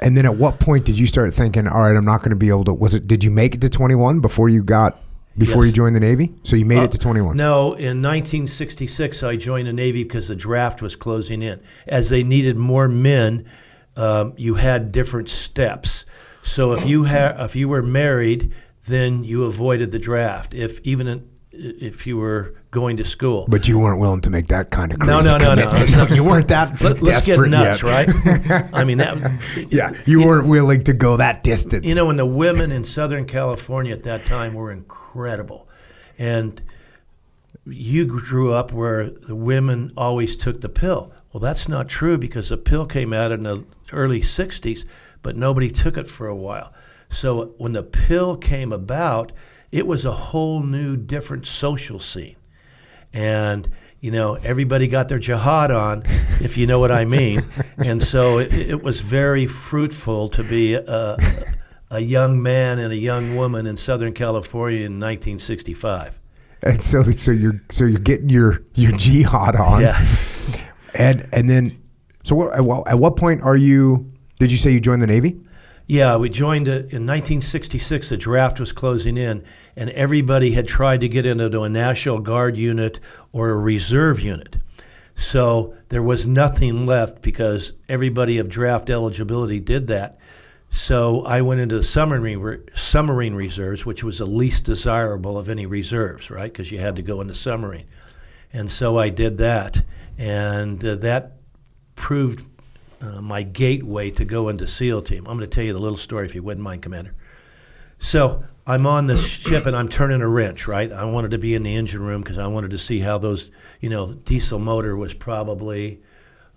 And then at what point did you start thinking, all right, I'm not going to be able to, did you make it to 21 before you Yes. joined the Navy? So you made it to 21? No, in 1966 I joined the Navy because the draft was closing in. As they needed more men, you had different steps. So if you were married, then you avoided the draft. If you were going to school. But you weren't willing to make that kind of crazy No. commitment. You weren't that Let's get desperate nuts, yet. right? I mean, you weren't willing to go that distance. You know, and the women in Southern California at that time were incredible. And you grew up where the women always took the pill. Well, that's not true because the pill came out in the early 60s, but nobody took it for a while. So when the pill came about, it was a whole new, different social scene. And, you know, everybody got their jihad on, if you know what I mean. And so it was very fruitful to be a young man and a young woman in Southern California in 1965. And so you're getting your jihad on. Yeah. And then, so at what point did you say you joined the Navy? Yeah, we joined in 1966. The draft was closing in, and everybody had tried to get into a National Guard unit or a reserve unit. So there was nothing left because everybody of draft eligibility did that. So I went into the submarine reserves, which was the least desirable of any reserves, right? Because you had to go into submarine. And so I did that, and that proved my gateway to go into SEAL team. I'm going to tell you the little story if you wouldn't mind, Commander. So I'm on the ship and I'm turning a wrench, right? I wanted to be in the engine room because I wanted to see how those, the diesel motor was probably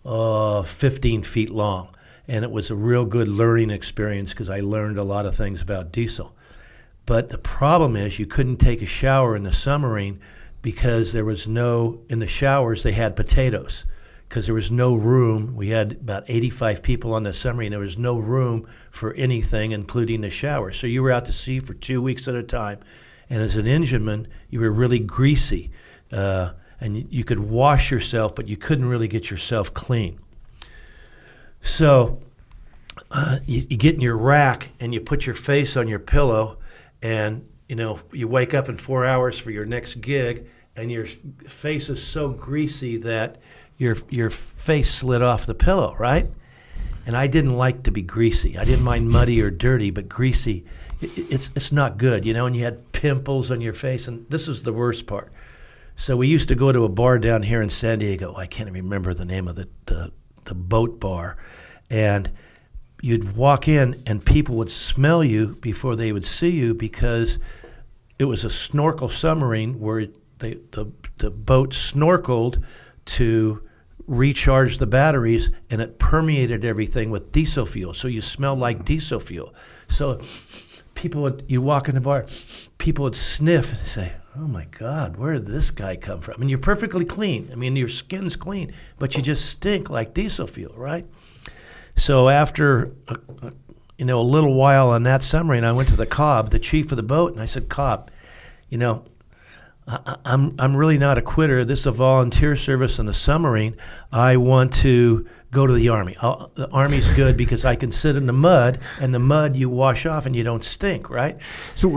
15 feet long. And it was a real good learning experience because I learned a lot of things about diesel. But the problem is you couldn't take a shower in the submarine because there was in the showers they had potatoes. Because there was no room. We had about 85 people on the submarine. There was no room for anything, including the shower. So you were out to sea for 2 weeks at a time. And as an engineman, you were really greasy. And you could wash yourself, but you couldn't really get yourself clean. So you get in your rack and you put your face on your pillow and, you wake up in 4 hours for your next gig and your face is so greasy that your face slid off the pillow, right? And I didn't like to be greasy. I didn't mind muddy or dirty, but greasy, it's not good, and you had pimples on your face, and this is the worst part. So we used to go to a bar down here in San Diego. I can't even remember the name of the boat bar. And you'd walk in and people would smell you before they would see you because it was a snorkel submarine where the boat snorkeled to recharge the batteries, and it permeated everything with diesel fuel. So you smelled like diesel fuel. So you walk in the bar, people would sniff and say, oh my God, where did this guy come from? I mean, you're perfectly clean. I mean, your skin's clean, but you just stink like diesel fuel, right? So after a little while on that submarine, I went to the Cobb, the chief of the boat, and I said, Cobb, I'm really not a quitter. This is a volunteer service on the submarine. I want to go to the Army. The Army's good because I can sit in the mud, and the mud you wash off and you don't stink, right? So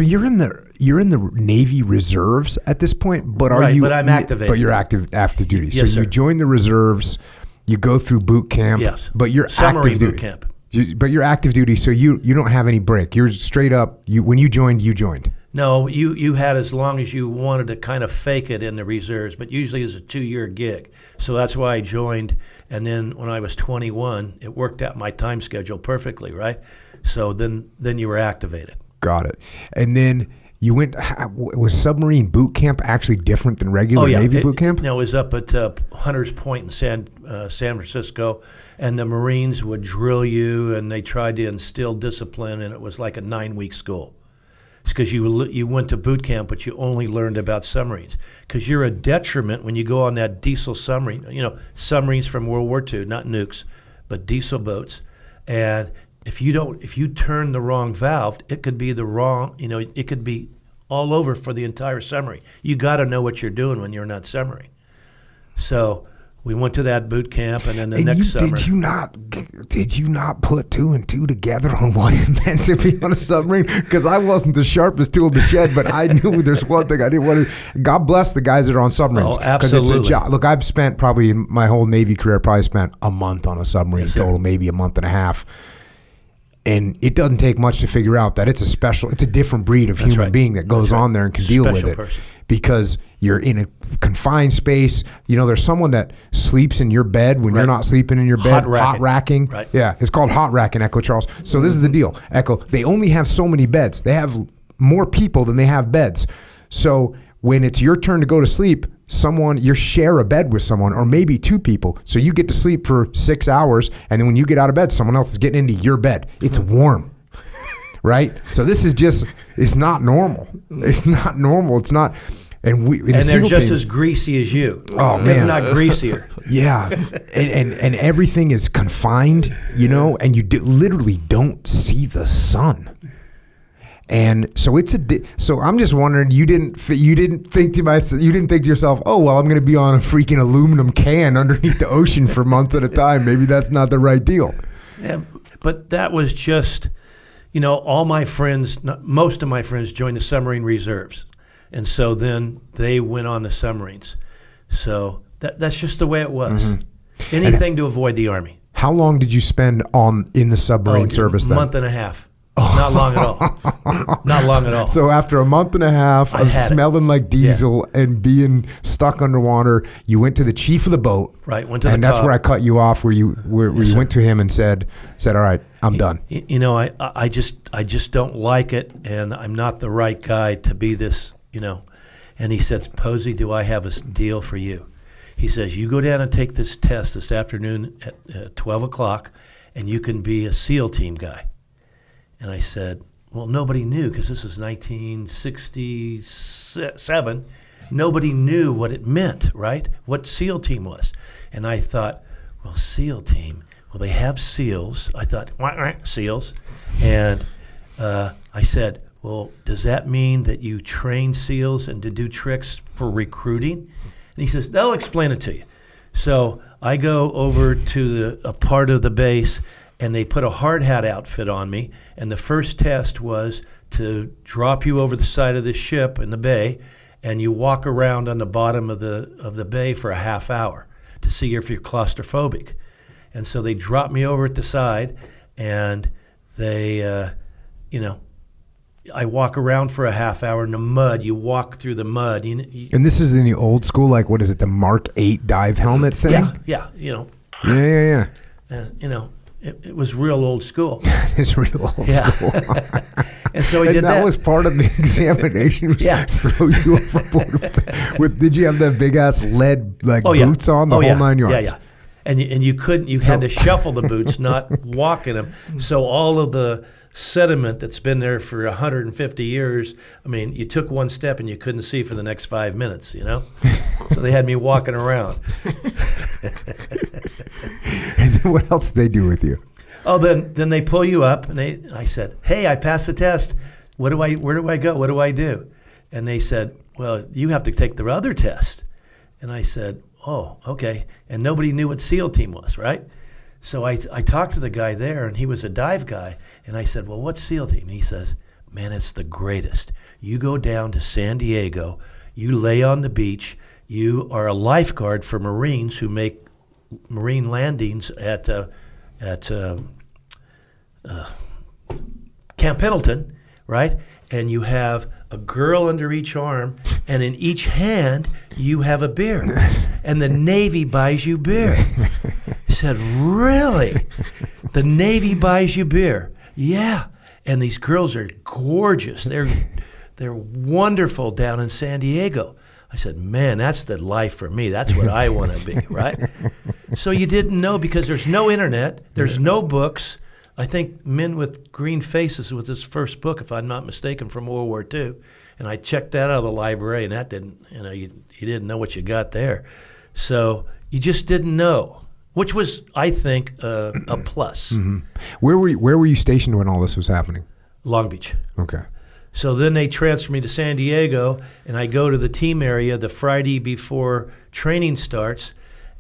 you're in the Navy Reserves at this point, but But I'm activated. But you're active duty. Yes, so you sir. join the reserves, you go through boot camp. Yes. But you're submarine active duty. boot camp. But you're active duty, so you don't have any break. You're straight up. When you joined, you joined. No, you had as long as you wanted to kind of fake it in the reserves, but usually it's a 2-year gig. So that's why I joined. And then when I was 21, it worked out my time schedule perfectly, right? So then you were activated. Got it. And then you went. Was submarine boot camp actually different than regular Navy boot camp? No, it was up at Hunters Point in San Francisco, and the Marines would drill you, and they tried to instill discipline, and it was like a 9-week school. It's because you went to boot camp, but you only learned about submarines. Because you're a detriment when you go on that diesel submarine. Submarines from World War II, not nukes, but diesel boats. And if you turn the wrong valve, it could be it could be all over for the entire submarine. You got to know what you're doing when you're in that submarine. So we went to that boot camp, and then the And next summer. did you not put 2 and 2 together on what it meant to be on a submarine? Because I wasn't the sharpest tool in the shed, but I knew there's one thing I didn't want to. God bless the guys that are on submarines. Oh, absolutely. It's a job. Look, I've spent probably my whole Navy career, probably spent a month on a submarine total, maybe a month and a half. And it doesn't take much to figure out that it's a different breed of human being that goes on there and can deal with it. Person. Because you're in a confined space. There's someone that sleeps in your bed when you're not sleeping in your bed. Hot racking. Right. Yeah, it's called hot racking, Echo Charles. So this is the deal, Echo. They only have so many beds. They have more people than they have beds. So when it's your turn to go to sleep, you share a bed with someone, or maybe 2 people. So you get to sleep for 6 hours, and then when you get out of bed, someone else is getting into your bed. It's warm, right? So this is it's not normal. It's not normal. It's not. And they're just as greasy as you. Oh, man. If not greasier. Yeah. And everything is confined, and you literally don't see the sun. And so so I'm just wondering, you didn't think to yourself, oh well, I'm going to be on a freaking aluminum can underneath the ocean for months at a time. Maybe that's not the right deal. Yeah, but that was just, all my friends, most of my friends joined the submarine reserves, and so then they went on the submarines. So that's just the way it was. Mm-hmm. Anything to avoid the Army. How long did you spend in the submarine service then? A month and a half. Not long at all. Not long at all. So after a month and a half of smelling like diesel and being stuck underwater, you went to the chief of the boat. Right. Went to the and that's where I cut you off. Where you went to him and said, "All right, I'm done." I just don't like it, and I'm not the right guy to be this. And he says, "Posey, do I have a deal for you?" He says, "You go down and take this test this afternoon at 12 o'clock, and you can be a SEAL team guy." And I said, well, nobody knew, because this is 1967. Nobody knew what it meant, right? What SEAL team was. And I thought, well, SEAL team, well, they have SEALs. I thought, SEALs. And I said, well, does that mean that you train SEALs and to do tricks for recruiting? And he says, they'll explain it to you. So I go over to a part of the base, and they put a hard hat outfit on me, and the first test was to drop you over the side of the ship in the bay, and you walk around on the bottom of the bay for a half hour to see if you're claustrophobic. And so they dropped me over at the side, and they, I walk around for a half hour in the mud. You walk through the mud. And this is in the old school, like, what is it, the Mark 8 dive helmet thing? Yeah. Yeah. It was real old school. It's real old school. And so he did that. And that was part of the examination. Throw you overboard did you have that big ass lead boots on, the whole 9 yards? Yeah. And you couldn't. You had to shuffle the boots, not walk in them. So all of the sediment that's been there for 150 years. I mean, you took one step and you couldn't see for the next 5 minutes. So they had me walking around. And then what else did they do with you? Oh, then they pull you up, and I said, "Hey, I passed the test. Where do I go? What do I do?" And they said, "Well, you have to take the other test." And I said, "Oh, okay." And nobody knew what SEAL team was, right? So I talked to the guy there, and he was a dive guy. And I said, "Well, what's SEAL team?" And he says, "Man, it's the greatest. You go down to San Diego, you lay on the beach, you are a lifeguard for Marines who make marine landings at Camp Pendleton, right? And you have a girl under each arm, and in each hand you have a beer, and the Navy buys you beer." He said, "Really? The Navy buys you beer?" "Yeah." And these girls are gorgeous. They're wonderful down in San Diego. I said, "Man, that's the life for me. That's what I want to be," right? So you didn't know, because there's no internet, there's no books. I think Men with Green Faces was his first book, if I'm not mistaken, from World War II. And I checked that out of the library, and that didn't, you didn't know what you got there. So you just didn't know, which was, I think, a plus. Mm-hmm. Where were you stationed when all this was happening? Long Beach. Okay. So then they transfer me to San Diego, and I go to the team area the Friday before training starts,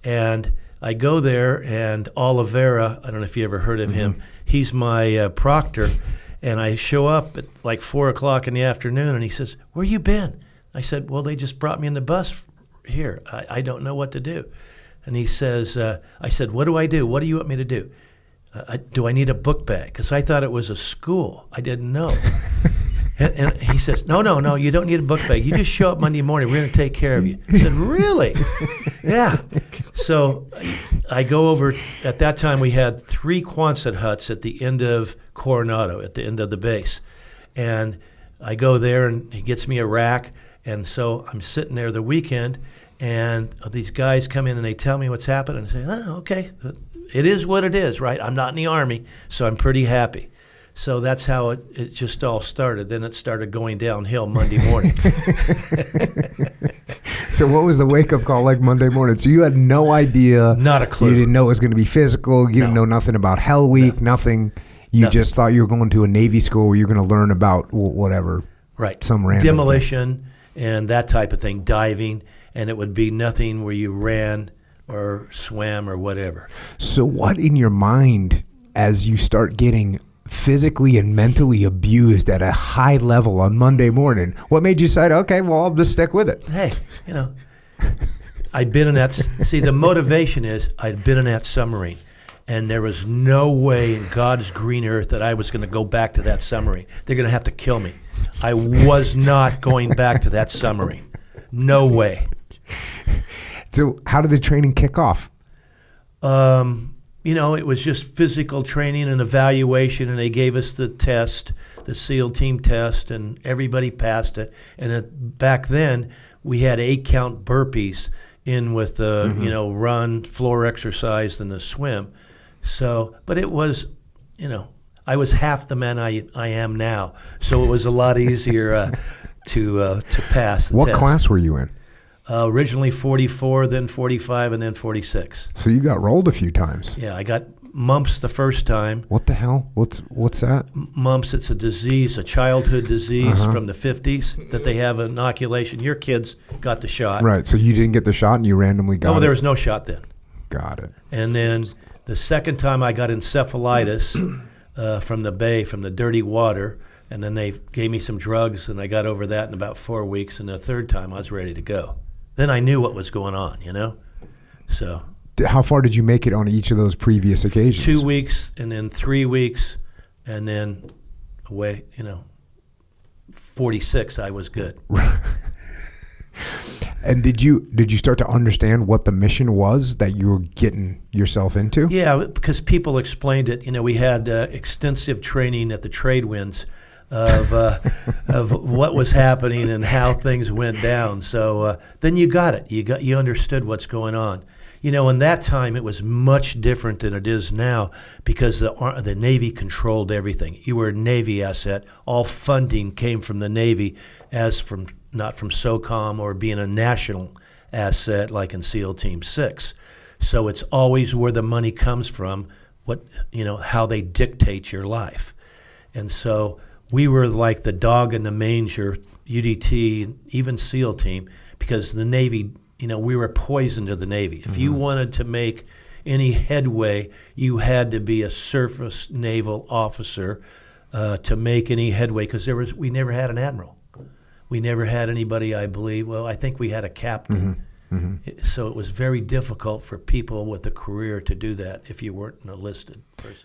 And I go there, and Oliveira, I don't know if you ever heard of him, he's my proctor. And I show up at like 4 o'clock in the afternoon, and he says, "Where you been?" I said, "Well, they just brought me in the bus here. I don't know what to do." And he says, I said, "What do I do? What do you want me to do? Do I need a book bag?" Because I thought it was a school. I didn't know. And he says, no, you don't need a book bag. You just show up Monday morning. We're going to take care of you. I said, "Really?" Yeah. So I go over. At that time, we had 3 Quonset huts at the end of Coronado, at the end of the base. And I go there, and he gets me a rack. And so I'm sitting there the weekend, and these guys come in, and they tell me what's happened. And I say, "Oh, okay. It is what it is, right? I'm not in the Army, so I'm pretty happy." So that's how it just all started. Then it started going downhill Monday morning. So what was the wake-up call like Monday morning? So you had no idea. Not a clue. You didn't know it was going to be physical. You didn't know nothing about Hell Week, nothing. You just thought you were going to a Navy school where you're going to learn about whatever. Right. Some random demolition and that type of thing, diving, and it would be nothing where you ran or swam or whatever. So what in your mind as you start getting physically and mentally abused at a high level on Monday morning, what made you decide, okay, well, I'll just stick with it? Hey, I'd been in that. See, the motivation is I'd been in that submarine, and there was no way in God's green earth that I was going to go back to that submarine. They're going to have to kill me. I was not going back to that submarine. No way. So how did the training kick off? It was just physical training and evaluation, and they gave us the test, the SEAL team test, and everybody passed it. And back then, we had 8-count burpees in with the, run, floor exercise, and the swim. So, but it was, I was half the man I am now, so it was a lot easier to pass the What test. class were you in? Originally 44, then 45, and then 46. So you got rolled a few times. Yeah, I got mumps the first time. What the hell? What's that? Mumps, it's a disease, a childhood disease from the 50s that they have an inoculation. Your kids got the shot. Right. So you didn't get the shot and you randomly got it? No, there was no shot then. Got it. And then the second time I got encephalitis from the bay, from the dirty water, and then they gave me some drugs, and I got over that in about 4 weeks. And the third time I was ready to go. Then I knew what was going on, So How far did you make it on each of those previous occasions? 2 weeks, and then 3 weeks, and then away, 46, I was good. And did you start to understand what the mission was that you were getting yourself into? Yeah, because people explained it. We had extensive training at the trade winds of what was happening and how things went down. So then you got it. You understood what's going on. In that time it was much different than it is now because the Navy controlled everything. You were a Navy asset. All funding came from the Navy, not from SOCOM or being a national asset like in SEAL Team 6. So it's always where the money comes from, how they dictate your life. And so we were like the dog in the manger, UDT, even SEAL Team, because the Navy, we were poison to the Navy. If you wanted to make any headway, you had to be a surface naval officer to make any headway, because we never had an admiral. We never had anybody, I believe. Well, I think we had a captain. So it was very difficult for people with a career to do that if you weren't an enlisted person.